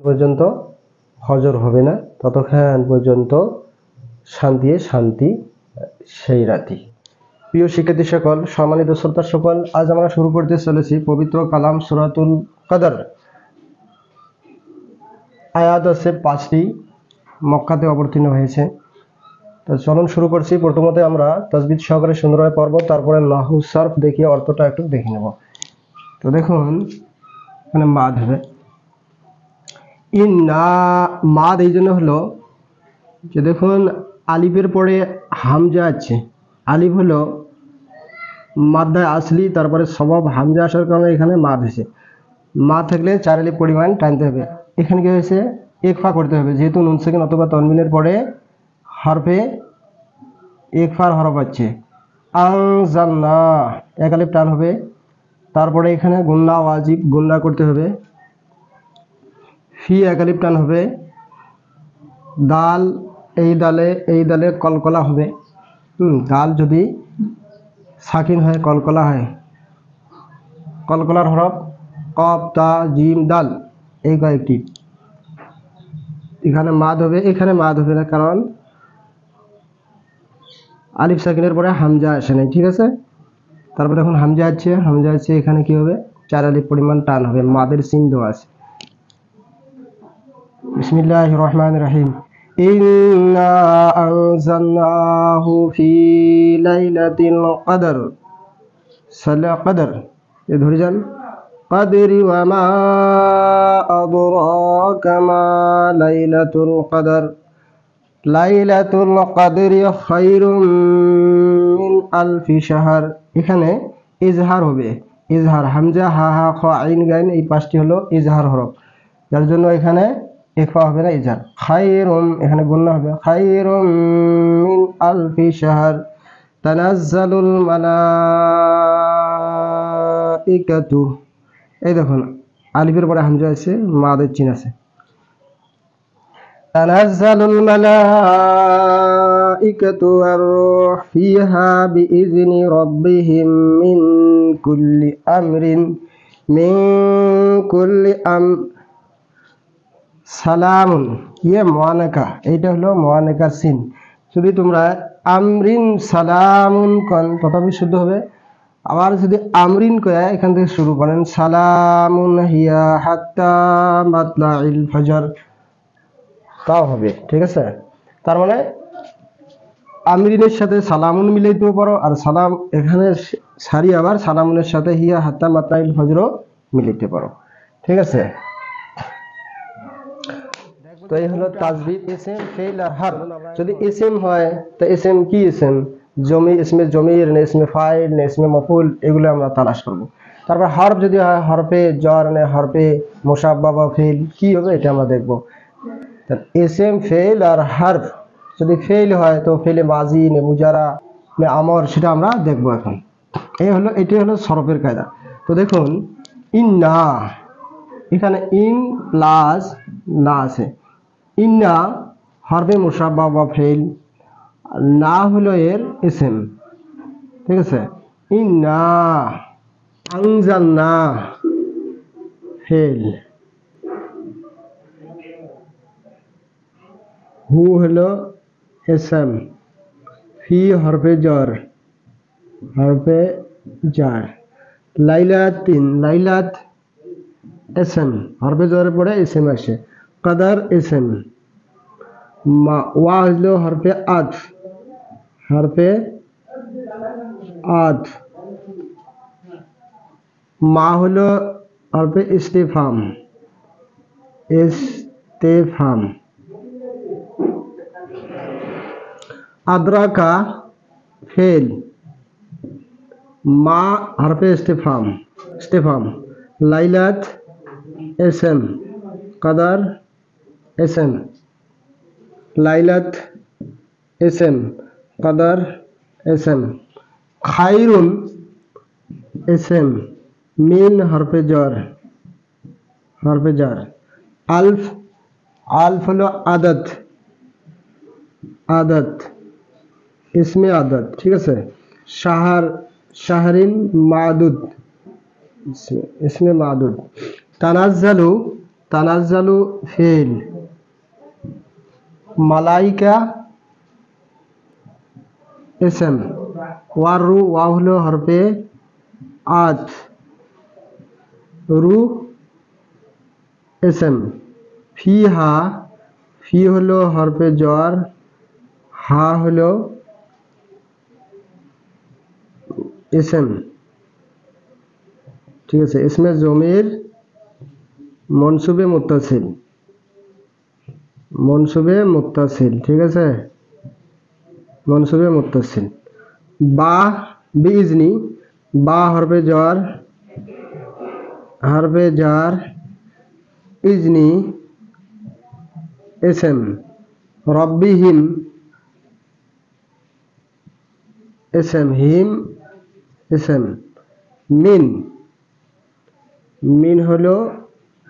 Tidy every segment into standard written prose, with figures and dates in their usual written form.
পর্যন্ত হজর হবে না, ততক্ষণ পর্যন্ত শান্তি সেই রাতি। প্রিয় শিক্ষার্থী সকল, সম্মানিত শ্রোতা সকল, আজ আমরা শুরু করতে চলেছি পবিত্র কালাম সূরাতুল কদর। আয়াত আছে 5টি, মক্কাতে অবতীর্ণ হয়েছে। তো চলুন শুরু করছি। প্রথমত আমরা তাজবিদ সহকারে সুন্দরভাবে পড়ব, তারপরে নাহু সরফ দেখিয়ে অর্থটা একটু দেখে নেব। তো দেখুন এখানে মাদ হবে, ইন্না মাদ এই জন্য হলো যে দেখুন আলিফের পরে হামজা আছে, আলিফ হলো মাদ্দায় আসলি, তারপরে সবাব হামজা আসার কারণে এখানে মাদ হয়েছে। মা থাকলে 4 আলিফ পরিমাণ টানতে হবে। এখানে কি হয়েছে, একফা করতে হবে, যেহেতু নুন সেকেন্ড অথবা তনবিনের পরে হরফে একফার হরফ আছে। আনজালনা 1 আলিফ টান হবে, তারপরে এখানে গুন্না ওয়াজিব, গুন্না করতে হবে। ফি 1 আলিফ টান হবে। দাল এই দালে কলকলা হবে। দাল যদি সাকিন হয় কলকলা হয়। কলকলার হরফ কফ, তা, জিম, দাল এই কয়েকটি। এখানে মাদ হবে, এখানে মাদ হবে না, কারণ আলিফ সাকিনের পরে হামজা আসে নাই, ঠিক আছে। তারপরে এখন হামজা আছে, এখানে কি হবে, 4 আলিফ পরিমাণ টান হবে, মাদের চিহ্ন দেওয়া আছে। বিসমিল্লাহির রহমানির রহিম। ইন্না আনজালনাহু ফি লাইলাতিল কদর। সালা কদর এ ধরে যান, কদরি ওয়া মা আদরাকা মা লাইলাতুল কদর। লাইলাতুল কদরি খায়রুম মিন আলফি শাহর। এখানে ইজহার হবে, ইজহার হামজা হা হা খ আইন গাইন এই 5টি হলো ইজহার হরফ, যার জন্য এখানে ইকফা হবে না, ইজহার। খায়রুম এখানে গুন্না হবে, খায়রুম মিন আলফি শাহর। তানাজ্জালুল মালাইকাতু, এই দেখুন আলিফের পরে হামজা আছে, মাদের চিহ্ন আছে। তানাজ্জালুল মালাইকাতু ওয়ার রূহ ফিহা বিইজনি রাব্বিহিম মিন কুল্লি আমরিন, সালামুন ইয়ে মুআনাকা, এইটা হলো মুআনাকার সিন। যদি তোমরা আমরিন সালামুন কন তথাপি শুদ্ধ হবে। আবার যদি আমরিন কয়া এখান থেকে শুরু করেন, সালামুন হিয়া হাত্তা মাতলাইল ফজর, তাও হবে, ঠিক আছে। তার মানে আমরিনের সাথে সালামুন মিলাইতে পারো, আর সালাম এখানে সারি আবার সালামুনের সাথে হিয়া হাত্তা মাতলাইল ফজর মিলাইতে পারো, ঠিক আছে। তো এই হলো তাজবিদ, ইসম, ফেল আর হারফ। যদি ইসম হয় তো ইসম কি, ইসম জমি, ইসমে জমির না ইসমে ফাইল না ইসমে মফউল, এগুলো আমরা তালাশ করব। তারপর হরফ যদি হয় হরফে জর না হরফে মুশাব্বা বা ফেল, কি হবে এটা আমরা দেখব। ইসম, ফেল আর হরফ। যদি ফেল হয় তো ফেলে মাজি না মুজারা না আমর, সেটা আমরা দেখব এখন। এটি হলো সরফের কায়দা। তো দেখুন ইন্না, এখানে ইন প্লাস না আছে। ইন্না হরফে মুশাব্বা বা ফেল, না হলো এর ইসম, ঠিক আছে। ইন্না আনজালনা ফেল, হু হলো ইসম, ফি হরফে জর, লাইলাতিন লাইলাত ইসম, হরফে জরের পরে ইসম আসে। কদর ইসম, ওয়া হলো হরফে আতফ, মা হলো হরফে ইস্তিফহাম, আদরাকা ফেল, মা হরফে ইস্তিফহাম। লাইলাত ইসম, কদর ইসম, লাইলাত ইসম, কদর ইসম। খায়রুন ইসম, মিন হরফে জর, আলফ হলো আদত, ইসমে আদত, ঠিক আছে। শাহরিন মাদুদ, ইসমে মাদুদ। তানাজ্জালু তানাজ্জালু ফেল, মালাইকা ইসম, ওয়ারু ওয়াও হলো হরফে আত, রু ইসম, ফিহা ফি হলো হরফে জ্বর, হা হলো ইসম, ঠিক আছে। ইসমে জমির মনসুবে মুত্তাসিল, মনসুবে মুত্তাসিল, ঠিক আছে, মনসুবে মুত্তাসিল। বা বিইজনি, বা হরফে জ্বর, হরফে জার, ইজনি ইসম, রব্বিহিম ইসম, হিম ইসম, মিন, মিন হলো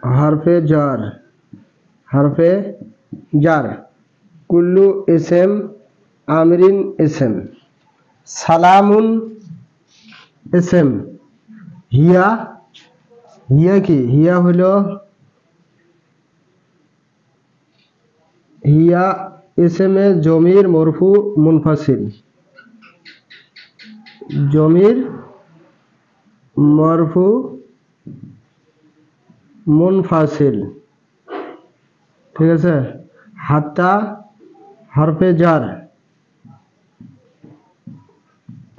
হরফে জার, হরফে জার। কুল্লু ইসম, আমরিন ইসম, সালামুন ইসম, হিয়া, হিয়া কি, হিয়া হলো হিয়া ইসমে জমির মরফু মুনফাসিল, জমির মরফু মুনফাসিল, ঠিক আছে। হাত্তা হরফে জার,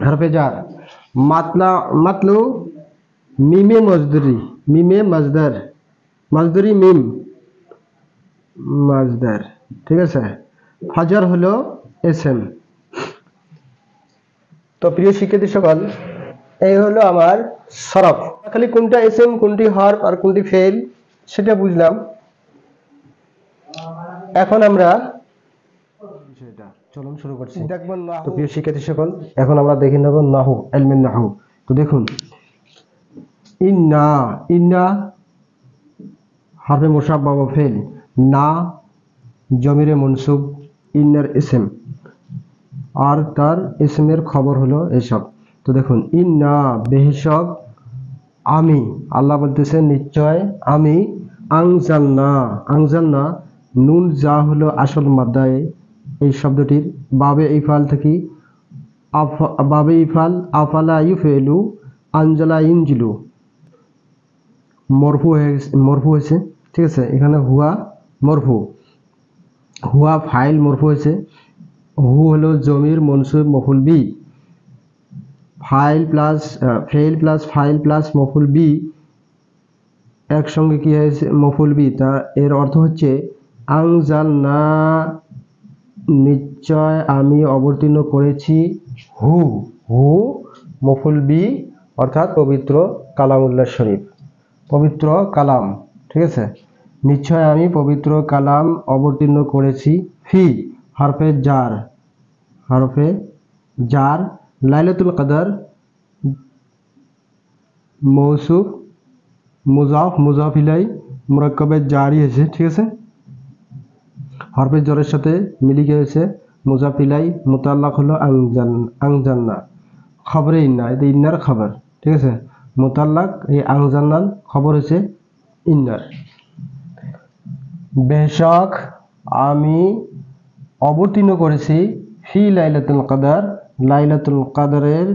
হরফে জার। মাতলা মাতলু মিমে মজদুরি, মিমে মজদার, মজদুরি মিম মজদার, ঠিক আছে। ফজর হলো এসএম। তো প্রিয় শিক্ষার্থী সকল, এই হলো আমার সরফ। খালি কোনটা এসএম, কোনটি হরফ আর কোনটি ফেল সেটা বুঝলাম। এখন আমরা চলুন শুরু করছি। দেখব নাহু। তো প্রিয় শিক্ষার্থী সকল, এখন আমরা দেখে নেব নাহু, ইলমুন নাহু। তো দেখুন, ইন্না, ইন্না হরফে মুসাব্বা ওয়া ফেল, না জমিরে মনসুব, ইন্নার ইসম আর তার ইসমের খবর হলো এসব। তো দেখুন, ইন্না বেহিসাব, আমি, আল্লাহ বলতেছেন নিশ্চয় আমি, আনজালনা, আনজালনা নুন যা হলো আসল মাদ্দায় এই শব্দটির বাবে ইফাল থেকে বাবে ইফাল, আফালা ইউফেলু, আনজালা ইনজিলু মরফু হয়েছে, ঠিক আছে। এখানে হুয়া মরফু, হুয়া ফাইল মরফু হয়েছে, হু হলো জমির মনসুব মফুল বি, ফাইল প্লাস ফেল প্লাস ফাইল প্লাস মফুল বি একসঙ্গে কি হয়েছে মফুল বি, তা এর অর্থ হচ্ছে আনজালনা নিশ্চয় আমি অবতীর্ণ করেছি, হু, হু মফুল বি অর্থাৎ পবিত্র কালামুল্লাহ শরীফ, পবিত্র কালাম, ঠিক আছে। নিশ্চয় আমি পবিত্র কালাম অবতীর্ণ করেছি, ফি হরফে জার, হরফে জার। লাইলাতুল কদর মৌসুফ মুজাফ, মুজাফ ইলাই মুরাক্কাবে জারি হয়েছে, ঠিক আছে। হরফে জরের সাথে মিলি গিয়েছে মুজাফ ইলাই, মুতাল্লাক হলো আনজান্না, খবরে ইন্না, এটা ইন্নার খবর, ঠিক আছে। মুতাল্লাক এই আনজান্নার খবর হচ্ছে ইন্নার। বেশক আমি অবতীর্ণ করেছি, ফি লাইলাতুল কদর, লাইলাতুল কদরের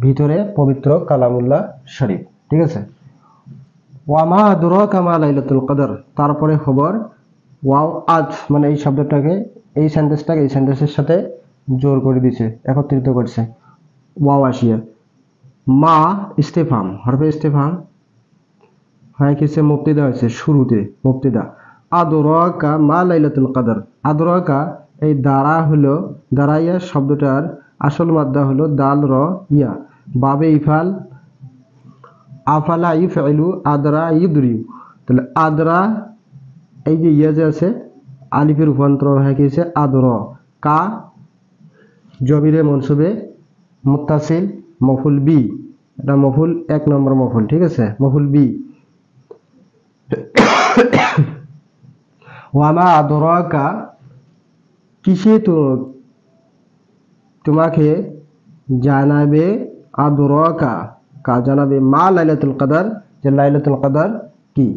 ভিতরে পবিত্র কালামুল্লাহ শরীফ, ঠিক আছে। ওয়ামা আদরাকা মা লাইলাতুল কদর, তারপরে খবর ওয়াও আজ, মানে এই শব্দটাকে এই সেন্টেন্সটাকে এই সেন্টেন্সের সাথে জোর করে দিয়েছে, একত্রিত করছে ওয়াও আসিয়া। মা ইস্তেফাম, হরফে ইস্তেফাম হয় কিসে মুবতিদা হয়েছে, শুরুতে মুবতিদা। আদরাকা মা লাইলাতুল কদর, আদরাকা এই দ্বারা হলো, দাঁড়াইয়া শব্দটার আসল মাদ্দা হলো দাল র ইয়া, বাবে ইফাল, আফালা ইফআলু, আদরা ইউদরি, তাহলে আদরা এই যে ইয়া যে আছে আলিফের রূপান্তর হয়ে গেছে আদর, কা জমিরে মনসুবে মুত্তাসিল মফুল বি, এটা মফুল এক নম্বর মফুল, ঠিক আছে, মফুল বি। ওয়ামা আদরাকা কিসে তো তোমাকে জানাবে, আদরাকা কা জানাবে, মা লাইলাতুল কদর যে লাইলাতুল কদর কি।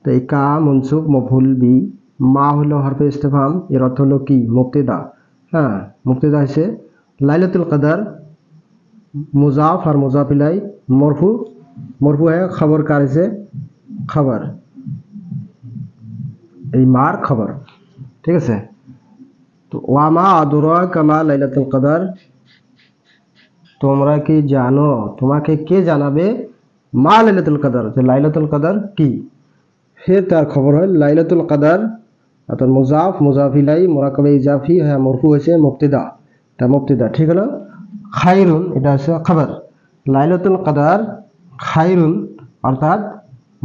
তো এই কা মনসুব মফুল বি, মা হলো হরফে ইস্তেফাম, এর অর্থ হলো কি মুবতেদা। হ্যাঁ, মুবতেদা হচ্ছে লাইলাতুল কদর মুজাফ আর মুজাফ ইলাই মরফু, মরফু है खबर कार से खबर, এই মার খবর, ঠিক আছে। তো ওয়ামা আদরাকা মা লাইলাতুল কদর, তোমরা কি জানো, তোমাকে কে জানাবে মা লাইলাতুল কদর, যে লাইলাতুল কদর কি। फिर তার খবর হয় লাইলাতুল কদর অর্থাৎ মুজাফ মুজাফ ইলাই মুরাক্কাবে ইজাফি হ্যাঁ মরফু হয়েছে মুবতেদা, এটা মুবতেদা, ঠিক হলো। খায়রুন এটা হচ্ছে খবর, লাইলাতুল কদর খায়রুন অর্থাৎ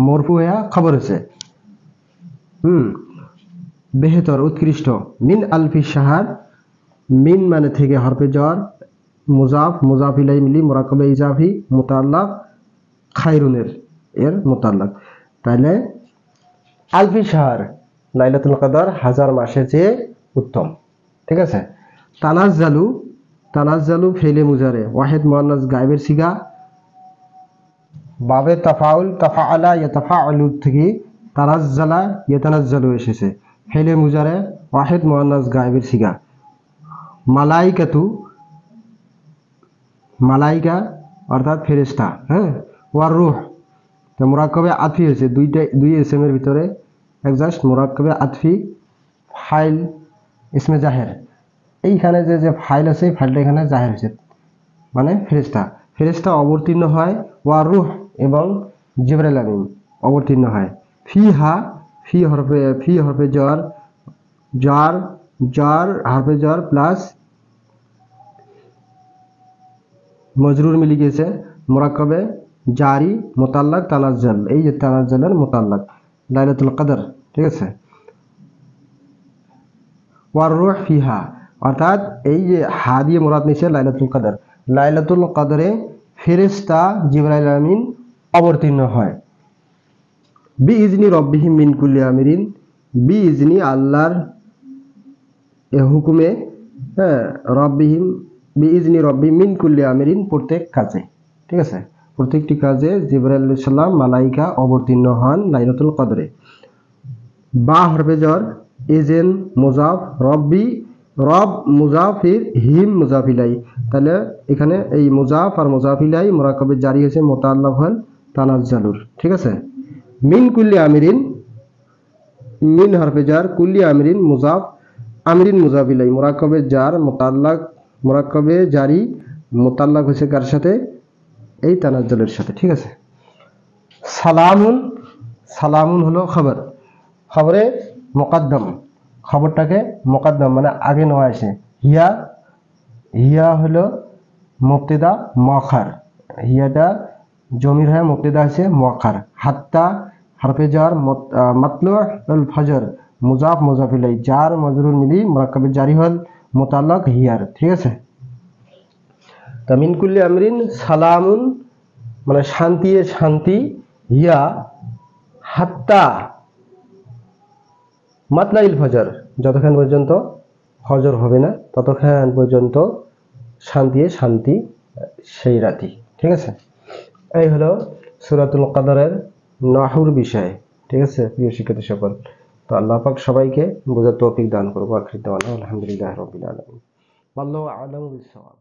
মরফু হয়ে খবর হয়েছে। বেহতর উৎকৃষ্ট, মিন আলফি শাহর, মিন মানে থেকে হরফে জ্বর, মুজাফ মুজাফ ইলাই মিলি মুরাক্কাবে ইজাফি মুতাল্লাক খায়রুনের এর মুতাল্লাক, তাহলে আলফি শাহর লাইলাতুল কদর হাজার মাসের চেয়ে উত্তম, ঠিক আছে। তানাজ্জালু, তানাজ্জালু ফেলে মুজারে ওয়াহিদ মুআন্নাস গায়েবের সিগা, বাবে তাফাউল তাফাআলা ইয়াতাফাআলু থেকে তানাজ্জালা ইয়াতানাজ্জালু এসেছে, ফেলে মুজারে ওয়াহিদ মুআন্নাস গায়েবের সিগা। মালাইকাতু, মালাইকা অর্থাৎ ফেরেশতা, হ্যাঁ। ওয়ার রূহ তো মুরাক্কাবে আতফি হয়েছে, দুই ইসমের ভিতরে একজাস্ট মুরাক্কাবে আতফি, ফাইল ইসমে জাহের, এইখানে যে ফাইল আছে এই ফাইলটা এখানে জাহের হয়েছে, মানে ফেরেশতা, ফেরেশতা অবতীর্ণ হয়। ওয়ার রূহ এবং জিবরাইল আমিন অবতীর্ণ হয়। ফিহা, ফি হরফে জ্বর, জ্বর জ্বর হরফে জ্বর প্লাস মজরুর মিলে গেছে মুরাক্কাবে জারি মুতাল্লাক তানাজ্জাল, এই যে তানাজ্জালের মুতাল্লাক লাইলাতুল কদর, ঠিক আছে। ওয়ার রূহ ফিহা অর্থাৎ এই যে হা দিয়ে মুরাদ নিছে লাইলাতুল কদর, লাইলাতুল কদরে ফেরেশতা জিবরাইল আমিন অবতীর্ণ হয়। বিইজনি রব্বিহিম মিন কুল্লি আমিরিন, বিইজনি আল্লাহর হুকুমে, হ্যাঁ, রব্বিহিম বিইজনি রব্বি মিন কুল্লি আমিরিন প্রত্যেক কাজে, ঠিক আছে, প্রত্যেকটি কাজে জিবরাইল আলাইহিস সালাম মালাইকা অবতীর্ণ হন লাইলাতুল কদরে। বা হরফে জ্বর, এজেন মুজাফ, রব্বি রব মুজাফির, হিম মুজাফিলাই, তাহলে এখানে এই মুজাফ আর মুজাফিলাই মুরাক্কাবে জারি হয়েছে মুতাআল্লাক হল তানাজ্জালুর, ঠিক আছে। মিন কুল্লি আমিরিন, মিন হরফে জ্বর, কুল্লি আমিরিন মুজাফ, আমিরিন মুজাফিলাই মুরাক্কাবে জার মুতাআল্লাক, মুরাক্কাবে জারি মুতাআল্লাক হয়েছে কার সাথে, এই তানাজ্জালের সাথে, ঠিক আছে। সালামুন, সালামুন হলো খবর, খবরে মুকদ্দম, খবরটাকে মুকদ্দম মানে আগে নেওয়া আছে। হিয়া, হিয়া হলো মুবতেদা মুআখার, হিয়াটা জমির হয় মুবতেদা আছে মুআখার। হাত্তা হরফে জার মাতলুউল ফজর মুজাফ মুজাফ ইলাই জার মজরুর মিলি মুরাক্কাবে জারি হল মুতাআল্লাক হিয়ার, ঠিক আছে। মিন কুল্লি আমরিন সালামুন মানে শান্তি, শান্তি। হিয়া হাত্তা মাতলাইল ফজর যতক্ষণ পর্যন্ত ফজর হবে না ততক্ষণ পর্যন্ত শান্তি, শান্তি সেই রাতি, ঠিক আছে। এই হলো সূরাতুল কদরের নাহুর বিষয়, ঠিক আছে প্রিয় শিক্ষার্থী সকল। তো আল্লাহ পাক সবাইকে বোঝার তৌফিক দান করুক। আখির দাওয়ানা আলহামদুলিল্লাহি রাব্বিল আলামিন। আল্লাহু আ'লামু বিস-সাওয়াব।